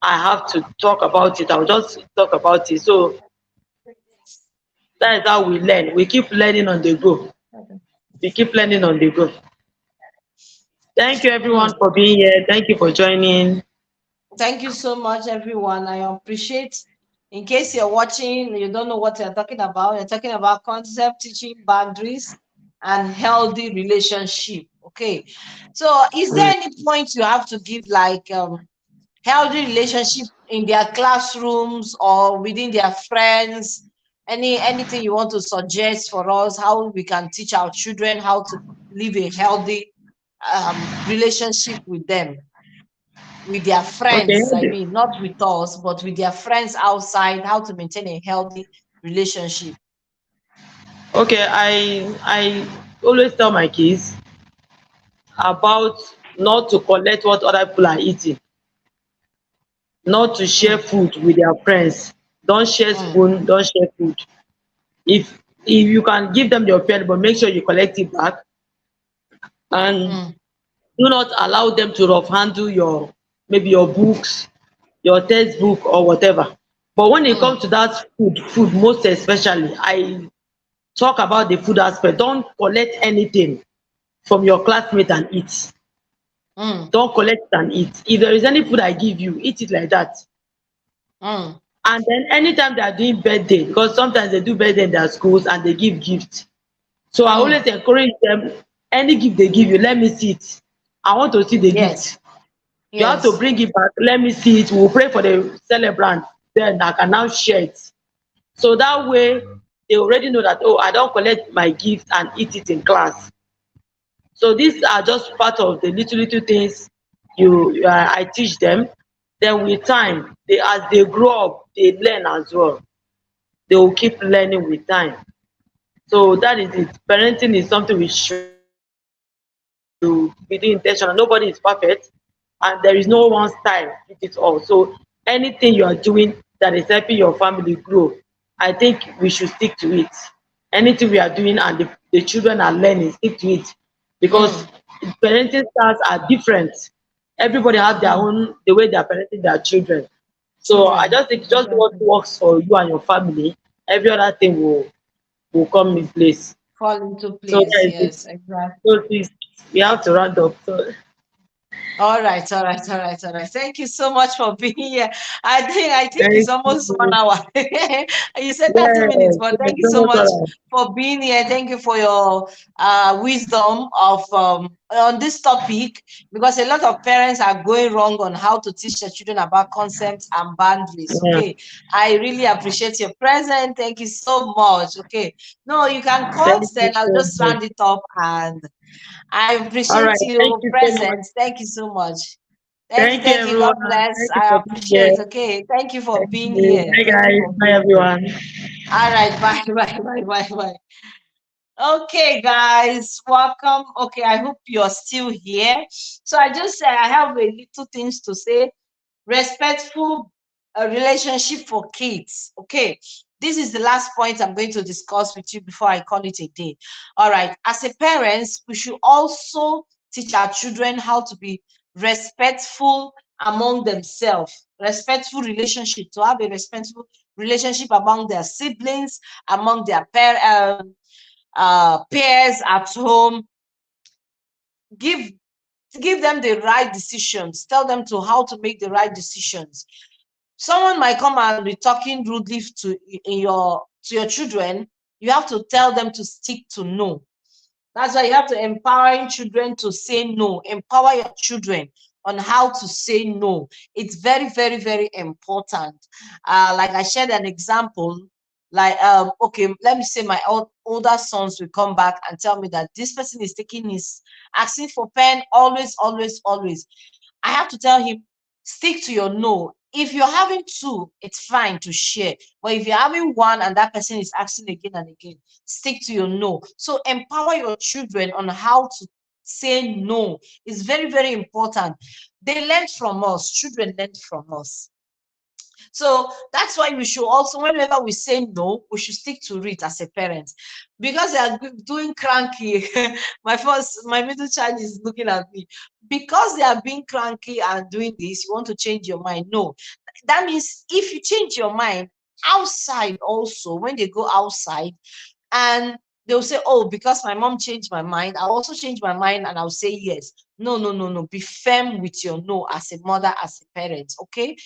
I have to talk about it. I'll just talk about it. So that is how we learn. We keep learning on the go. We keep learning on the go. Thank you everyone Mm. for being here. Thank you for joining. Thank you so much, everyone. I appreciate. In case you're watching, you don't know what you're talking about. You're talking about concept, teaching boundaries, and healthy relationship. Okay. So, is there Mm. any point you have to give, like healthy relationship in their classrooms or within their friends? Anything you want to suggest for us? How we can teach our children how to live a healthy relationship with them, with their Okay. friends, I mean, not with us, but with their friends outside, how to maintain a healthy relationship. Okay. I always tell my kids about not to collect what other people are eating, not to share Mm, food with their friends. Don't share mm, spoon, don't share food. If you can give them your pen, but make sure you collect it back, and mm, do not allow them to rough handle your, maybe your books, your textbook or whatever. But when it mm, comes to that food most especially, I talk about the food aspect. Don't collect anything from your classmate and eat. mm, Don't collect it and eat. If there is any food I give you, eat it like that. mm, And then anytime they are doing birthday, because sometimes they do birthday in their schools and they give gift. So I mm. always encourage them, any gift they give you, let me see it. I want to see the Yes, gift. You have to yes. bring it back, let me see it. We'll pray for the celebrant, then I can now share it. So that way they already know that, oh, I don't collect my gift and eat it in class. So these are just part of the little things I teach them. Then with time, as they grow up, they learn as well. They will keep learning with time. So that is it. Parenting is something we should be doing intentional. Nobody is perfect, and there is no one style fit it all. So anything you are doing that is helping your family grow, I think we should stick to it. Anything we are doing and the children are learning, stick to it, because Mm, parenting styles are different. Everybody have their mm. own, the way they are parenting their children. So I Children. just think just what Exactly. works for you and your family, every other thing will come in place. Fall into So place. that is it. Yes, exactly. So please, we have to round up. So All right, all right, all right, all right. Thank you so much for being here. I think it's thank almost you. 1 hour. You said 30 minutes, Yes, but it's thank you so almost much all for being here. Thank you for your wisdom of on this topic, because a lot of parents are going wrong on how to teach their children about concepts and boundaries. right. Okay, I really appreciate your presence. Thank you so much. Okay, no, you can Yeah. cut. Thank you Then I'll so just much. round it up, and I All appreciate right. Thank your you so much. presence. Thank you so much. Thank you, Thank you, thank you. God everyone. bless. Thank you I for being here. appreciate. Okay. Thank you for Thank being you. here. Bye, Thank you guys. for Bye, being here. everyone. All right. Bye, bye, bye, bye, bye. Okay, guys, welcome. Okay, I hope you're still here. So I just said I have a little things to say. Respectful relationship for kids. Okay, this is the last point I'm going to discuss with you before I call it a day. All right, as a parents, we should also teach our children how to be respectful among themselves. Respectful relationship, to have a respectful relationship among their siblings, among their peers at home. Give give them the right decisions, tell them to how to make the right decisions. Someone might come and be talking rudely to your children. You have to tell them to stick to no. That's why you have to empower children to say no. Empower your children on how to say no. It's very, very, very important. Like I shared an example, like okay, let me say my older sons will come back and tell me that this person is taking his asking for pen always, always, always. I have to tell him, stick to your no. If you're having two, it's fine to share. But if you're having one and that person is asking again and again, stick to your no. So empower your children on how to say no. It's very, very important. They learn from us. Children learn from us. So that's why we should also, whenever we say no, we should stick to it as a parent. Because they are doing cranky. My middle child is looking at me. Because they are being cranky and doing this, you want to change your mind. No. That means if you change your mind outside also, when they go outside, and they'll say, oh, because my mom changed my mind, I'll also change my mind and I'll say yes. No, no, no, no. Be firm with your no as a mother, as a parent. Okay.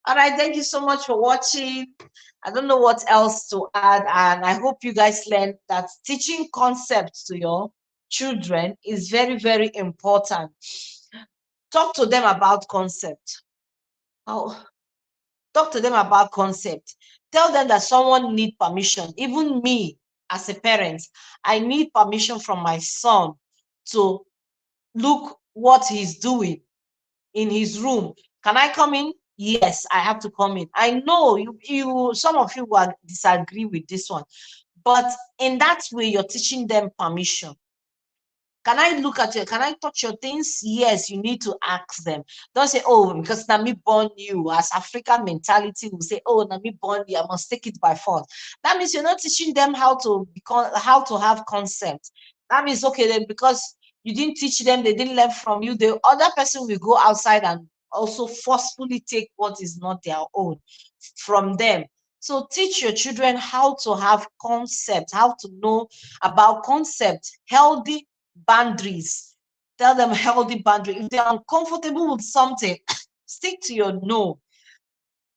All right. Thank you so much for watching. I don't know what else to add. And I hope you guys learned that teaching concepts to your children is very, very important. Talk to them about concept. Oh, talk to them about concept. Tell them that someone need permission. Even me as a parent, I need permission from my son to look what he's doing in his room. Can I come in? Yes, I have to come in. I know you some of you will disagree with this one, but in that way, you're teaching them permission. Can I look at you? Can I touch your things? Yes, you need to ask them. Don't say, oh, because Nami born you. As African mentality will say, oh, Nami born you, I must take it by force. That means you're not teaching them how to become, how to have concept. That means, okay, then because you didn't teach them, they didn't learn from you, the other person will go outside and also forcefully take what is not their own from them. So teach your children how to have concept, how to know about concept, healthy boundaries. Tell them healthy boundary. If they're uncomfortable with something, stick to your no.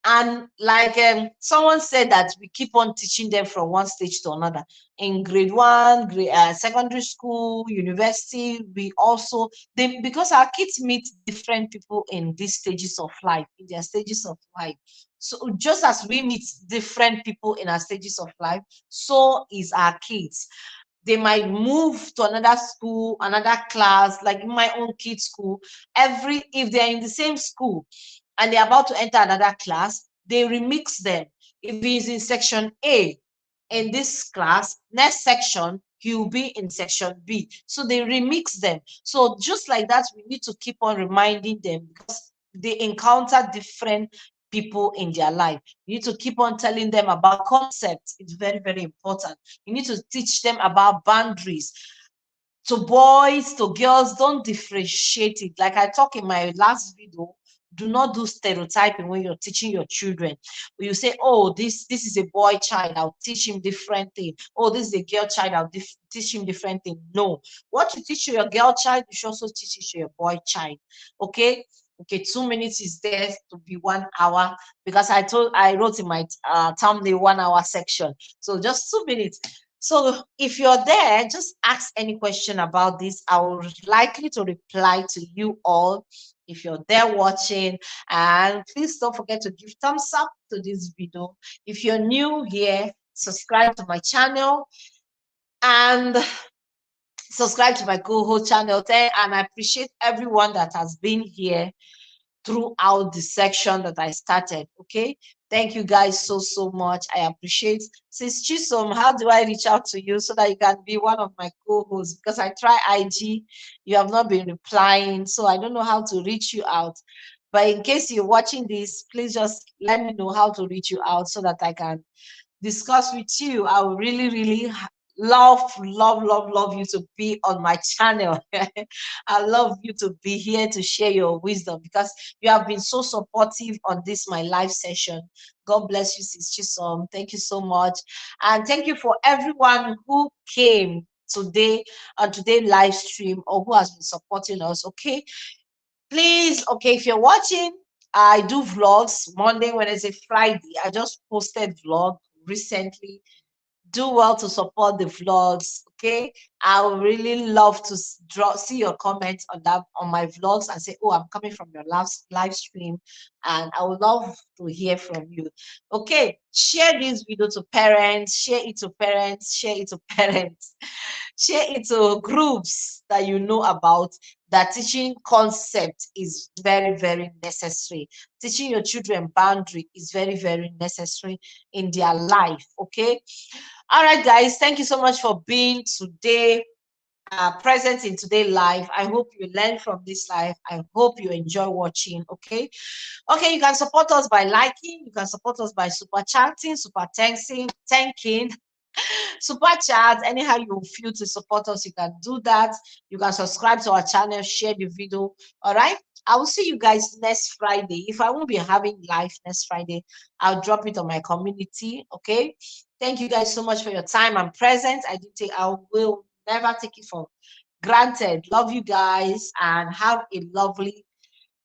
And like someone said that we keep on teaching them from one stage to another. In grade one, secondary school, university, we also, because our kids meet different people in these stages of life, in their stages of life. So just as we meet different people in our stages of life, so is our kids. They might move to another school, another class, like in my own kids' school. If they're in the same school and they're about to enter another class, they remix them. If he's in section A in this class, next section, he'll be in section B. So they remix them. So just like that, we need to keep on reminding them because they encounter different people in their life. You need to keep on telling them about concepts. It's very, very important. You need to teach them about boundaries. To boys, to girls, don't differentiate it. Like I talked in my last video, do not do stereotyping when you're teaching your children. When you say, oh, this is a boy child, I'll teach him different thing. Oh, this is a girl child, I'll teach him different thing. No. What you teach your girl child, you should also teach it to your boy child. Okay? Okay, 2 minutes is there to be 1 hour because I wrote in my thumbnail 1 hour section. So just 2 minutes. So if you're there, just ask any question about this. I will likely to reply to you all if you're there watching. And please don't forget to give thumbs up to this video. If you're new here, subscribe to my channel and subscribe to my co-host channel there. And I appreciate everyone that has been here throughout the section that I started. Okay. Thank you guys so much. I appreciate. Sis Chisom, how do I reach out to you so that you can be one of my co-hosts? Because I try IG, you have not been replying, so I don't know how to reach you out. But in case you're watching this, please just let me know how to reach you out so that I can discuss with you. I would really love you to be on my channel. I love you to be here to share your wisdom because you have been so supportive on this my live session. God bless you, Sis Chisom. Thank you so much. And thank you for everyone who came today on today's live stream or who has been supporting us. Okay. Please, okay, if you're watching, I do vlogs Monday, Wednesday, Friday. I just posted vlog recently. Do well to support the vlogs. Okay, I would really love to see your comments on that on my vlogs and say, oh, I'm coming from your last live stream, and I would love to hear from you. Okay, share this video to parents, share it to parents, share it to parents, share it to groups that you know about. That teaching concept is very necessary. Teaching your children boundary is very necessary in their life. Okay. All right, guys, thank you so much for being today. present in today's life. I hope you learn from this life. I hope you enjoy watching. Okay. Okay, you can support us by liking, you can support us by super chatting, super thanking, super chat. Anyhow you feel to support us, you can do that. You can subscribe to our channel, share the video. All right. I will see you guys next Friday. If I won't be having live next Friday, I'll drop it on my community. Okay. Thank you guys so much for your time and presence. I will never take it for granted. Love you guys and have a lovely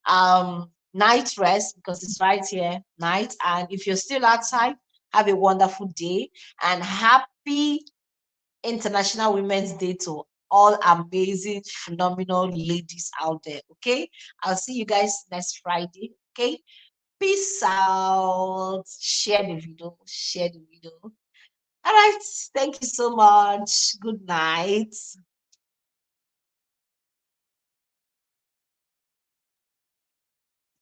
night rest, because it's right here night. And if you're still outside, have a wonderful day and happy International Women's Day to all amazing, phenomenal ladies out there. Okay, I'll see you guys next Friday. Okay, peace out. Share the video. Share the video. All right, thank you so much. Good night.